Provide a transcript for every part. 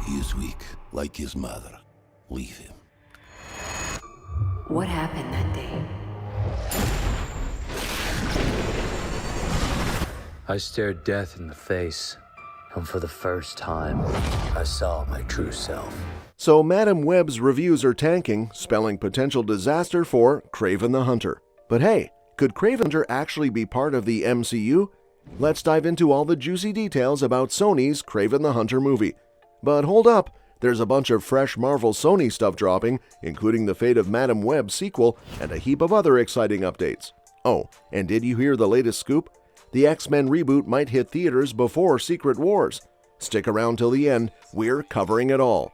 He is weak, like his mother. Leave him. What happened that day? I stared death in the face, and for the first time, I saw my true self. So Madam Web's reviews are tanking, spelling potential disaster for Kraven the Hunter. But hey, could Kraven the Hunter actually be part of the MCU? Let's dive into all the juicy details about Sony's Kraven the Hunter movie. But hold up, there's a bunch of fresh Marvel Sony stuff dropping, including the Fate of Madam Web sequel and a heap of other exciting updates. Oh, and did you hear the latest scoop? The X-Men reboot might hit theaters before Secret Wars. Stick around till the end, we're covering it all.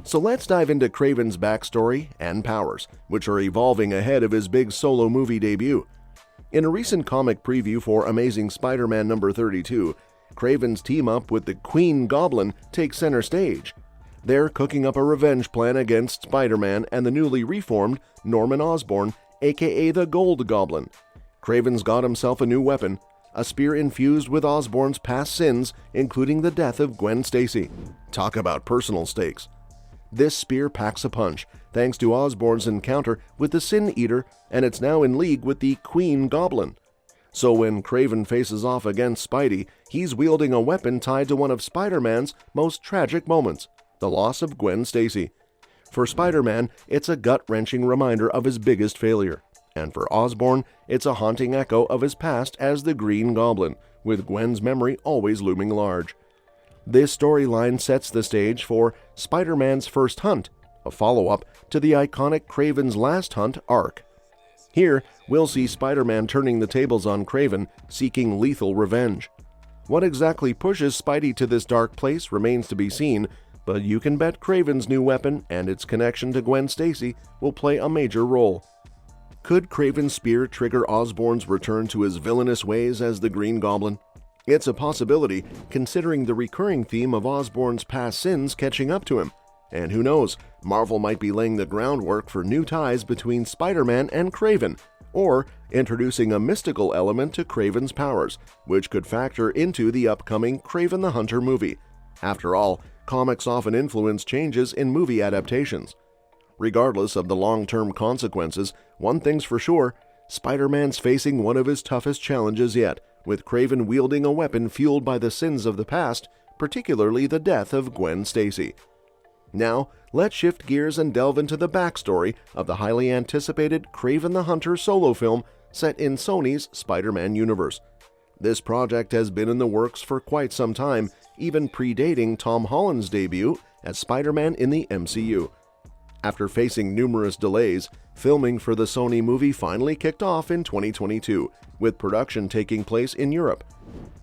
So let's dive into Kraven's backstory and powers, which are evolving ahead of his big solo movie debut. In a recent comic preview for Amazing Spider-Man number 32, Kraven's team-up with the Queen Goblin takes center stage. They're cooking up a revenge plan against Spider-Man and the newly reformed Norman Osborn, aka the Gold Goblin. Kraven's got himself a new weapon, a spear infused with Osborn's past sins, including the death of Gwen Stacy. Talk about personal stakes. This spear packs a punch, thanks to Osborn's encounter with the Sin Eater, and it's now in league with the Queen Goblin. So when Kraven faces off against Spidey, he's wielding a weapon tied to one of Spider-Man's most tragic moments, the loss of Gwen Stacy. For Spider-Man, it's a gut-wrenching reminder of his biggest failure. And for Osborn, it's a haunting echo of his past as the Green Goblin, with Gwen's memory always looming large. This storyline sets the stage for Spider-Man's First Hunt, a follow-up to the iconic Kraven's Last Hunt arc. Here, we'll see Spider-Man turning the tables on Kraven, seeking lethal revenge. What exactly pushes Spidey to this dark place remains to be seen, but you can bet Kraven's new weapon and its connection to Gwen Stacy will play a major role. Could Kraven's spear trigger Osborn's return to his villainous ways as the Green Goblin? It's a possibility, considering the recurring theme of Osborn's past sins catching up to him. And who knows, Marvel might be laying the groundwork for new ties between Spider-Man and Kraven, or introducing a mystical element to Kraven's powers, which could factor into the upcoming Kraven the Hunter movie. After all, comics often influence changes in movie adaptations. Regardless of the long-term consequences, one thing's for sure, Spider-Man's facing one of his toughest challenges yet, with Kraven wielding a weapon fueled by the sins of the past, particularly the death of Gwen Stacy. Now, let's shift gears and delve into the backstory of the highly anticipated Kraven the Hunter solo film set in Sony's Spider-Man universe. This project has been in the works for quite some time, even predating Tom Holland's debut as Spider-Man in the MCU. After facing numerous delays, filming for the Sony movie finally kicked off in 2022, with production taking place in Europe.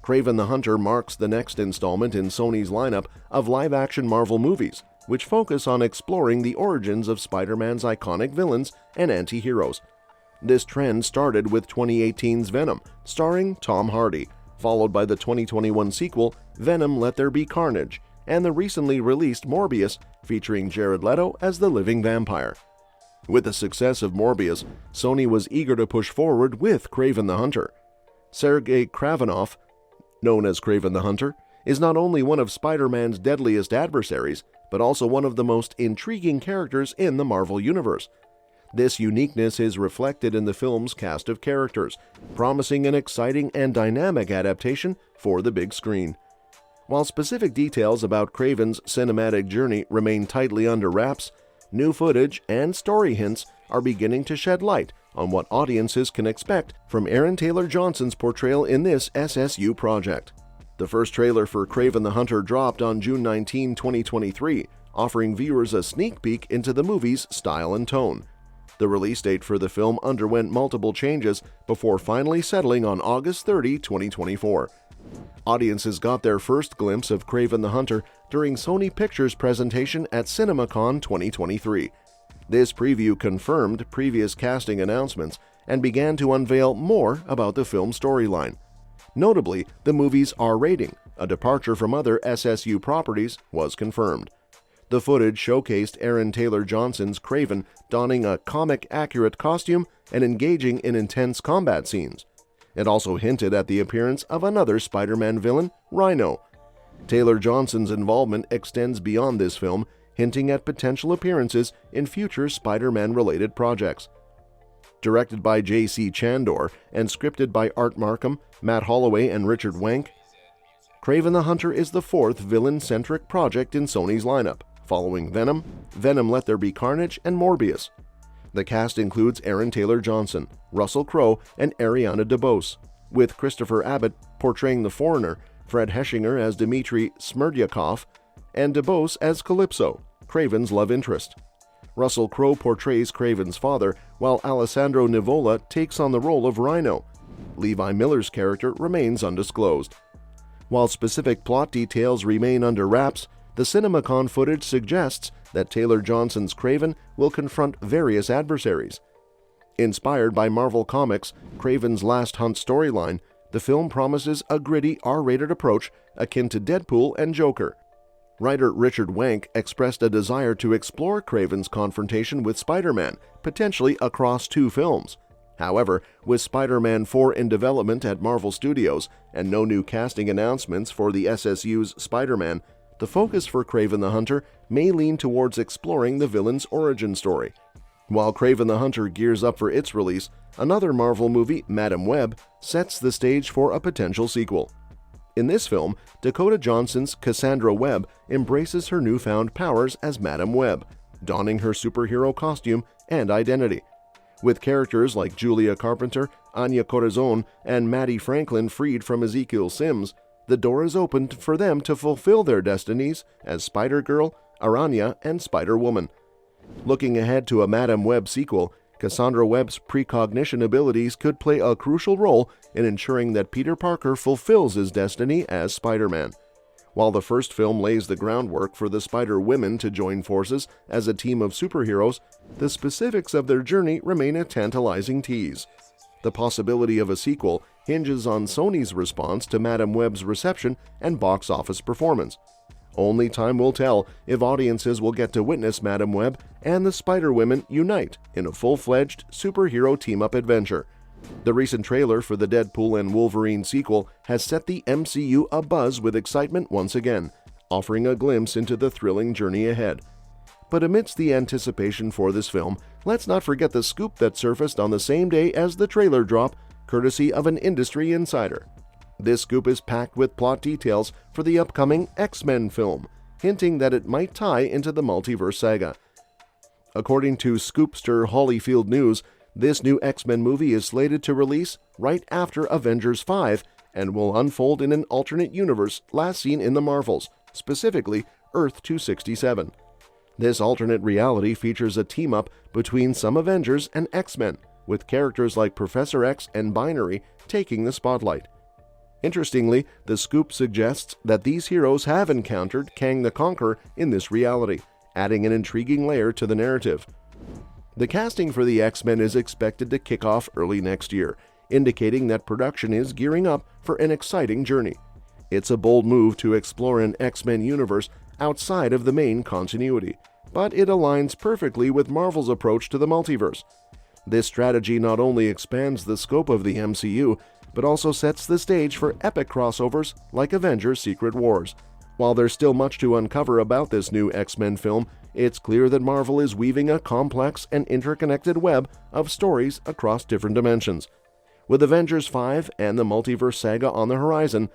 Kraven the Hunter marks the next installment in Sony's lineup of live-action Marvel movies, which focus on exploring the origins of Spider-Man's iconic villains and anti-heroes. This trend started with 2018's Venom, starring Tom Hardy, followed by the 2021 sequel, Venom Let There Be Carnage, and the recently released Morbius, featuring Jared Leto as the living vampire. With the success of Morbius, Sony was eager to push forward with Kraven the Hunter. Sergei Kravinoff, known as Kraven the Hunter, is not only one of Spider-Man's deadliest adversaries, but also one of the most intriguing characters in the Marvel Universe. This uniqueness is reflected in the film's cast of characters, promising an exciting and dynamic adaptation for the big screen. While specific details about Kraven's cinematic journey remain tightly under wraps, new footage and story hints are beginning to shed light on what audiences can expect from Aaron Taylor Johnson's portrayal in this SSU project. The first trailer for Kraven the Hunter dropped on June 19, 2023, offering viewers a sneak peek into the movie's style and tone. The release date for the film underwent multiple changes before finally settling on August 30, 2024. Audiences got their first glimpse of Kraven the Hunter during Sony Pictures' presentation at CinemaCon 2023. This preview confirmed previous casting announcements and began to unveil more about the film's storyline. Notably, the movie's R rating, a departure from other SSU properties, was confirmed. The footage showcased Aaron Taylor Johnson's Kraven donning a comic-accurate costume and engaging in intense combat scenes. It also hinted at the appearance of another Spider-Man villain, Rhino. Taylor-Johnson's involvement extends beyond this film, hinting at potential appearances in future Spider-Man-related projects. Directed by J.C. Chandor and scripted by Art Markham, Matt Holloway, and Richard Wenk, Kraven the Hunter is the fourth villain-centric project in Sony's lineup, following Venom, Venom Let There Be Carnage, and Morbius. The cast includes Aaron Taylor-Johnson, Russell Crowe, and Ariana DeBose, with Christopher Abbott portraying the Foreigner, Fred Heshinger as Dmitry Smerdyakov, and DeBose as Calypso, Kraven's love interest. Russell Crowe portrays Kraven's father, while Alessandro Nivola takes on the role of Rhino. Levi Miller's character remains undisclosed. While specific plot details remain under wraps, the CinemaCon footage suggests that Taylor-Johnson's Kraven will confront various adversaries. Inspired by Marvel Comics' Kraven's Last Hunt storyline, the film promises a gritty R-rated approach akin to Deadpool and Joker. Writer Richard Wenk expressed a desire to explore Kraven's confrontation with Spider-Man, potentially across two films. However, with Spider-Man 4 in development at Marvel Studios and no new casting announcements for the SSU's Spider-Man, the focus for Kraven the Hunter may lean towards exploring the villain's origin story. While Kraven the Hunter gears up for its release, another Marvel movie, Madam Web, sets the stage for a potential sequel. In this film, Dakota Johnson's Cassandra Webb embraces her newfound powers as Madam Web, donning her superhero costume and identity. With characters like Julia Carpenter, Anya Corazon, and Maddie Franklin freed from Ezekiel Sims, the door is opened for them to fulfill their destinies as Spider-Girl, Aranya, and Spider-Woman. Looking ahead to a Madam Web sequel, Cassandra Webb's precognition abilities could play a crucial role in ensuring that Peter Parker fulfills his destiny as Spider-Man. While the first film lays the groundwork for the Spider-Women to join forces as a team of superheroes, the specifics of their journey remain a tantalizing tease. The possibility of a sequel hinges on Sony's response to Madam Web's reception and box office performance. Only time will tell if audiences will get to witness Madam Web and the Spider-Women unite in a full-fledged superhero team-up adventure. The recent trailer for the Deadpool and Wolverine sequel has set the MCU abuzz with excitement once again, offering a glimpse into the thrilling journey ahead. But amidst the anticipation for this film, let's not forget the scoop that surfaced on the same day as the trailer drop, courtesy of an industry insider. This scoop is packed with plot details for the upcoming X-Men film, hinting that it might tie into the multiverse saga. According to Scoopster Holyfield News, this new X-Men movie is slated to release right after Avengers 5 and will unfold in an alternate universe last seen in the Marvels, specifically Earth 267. This alternate reality features a team-up between some Avengers and X-Men, with characters like Professor X and Binary taking the spotlight. Interestingly, the scoop suggests that these heroes have encountered Kang the Conqueror in this reality, adding an intriguing layer to the narrative. The casting for the X-Men is expected to kick off early next year, indicating that production is gearing up for an exciting journey. It's a bold move to explore an X-Men universe outside of the main continuity, but it aligns perfectly with Marvel's approach to the multiverse. This strategy not only expands the scope of the MCU, but also sets the stage for epic crossovers like Avengers: Secret Wars. While there's still much to uncover about this new X-Men film, it's clear that Marvel is weaving a complex and interconnected web of stories across different dimensions. With Avengers 5 and the multiverse saga on the horizon,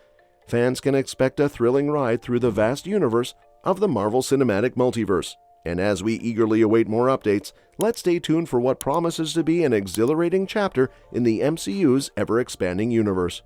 fans can expect a thrilling ride through the vast universe of the Marvel Cinematic Multiverse. And as we eagerly await more updates, let's stay tuned for what promises to be an exhilarating chapter in the MCU's ever-expanding universe.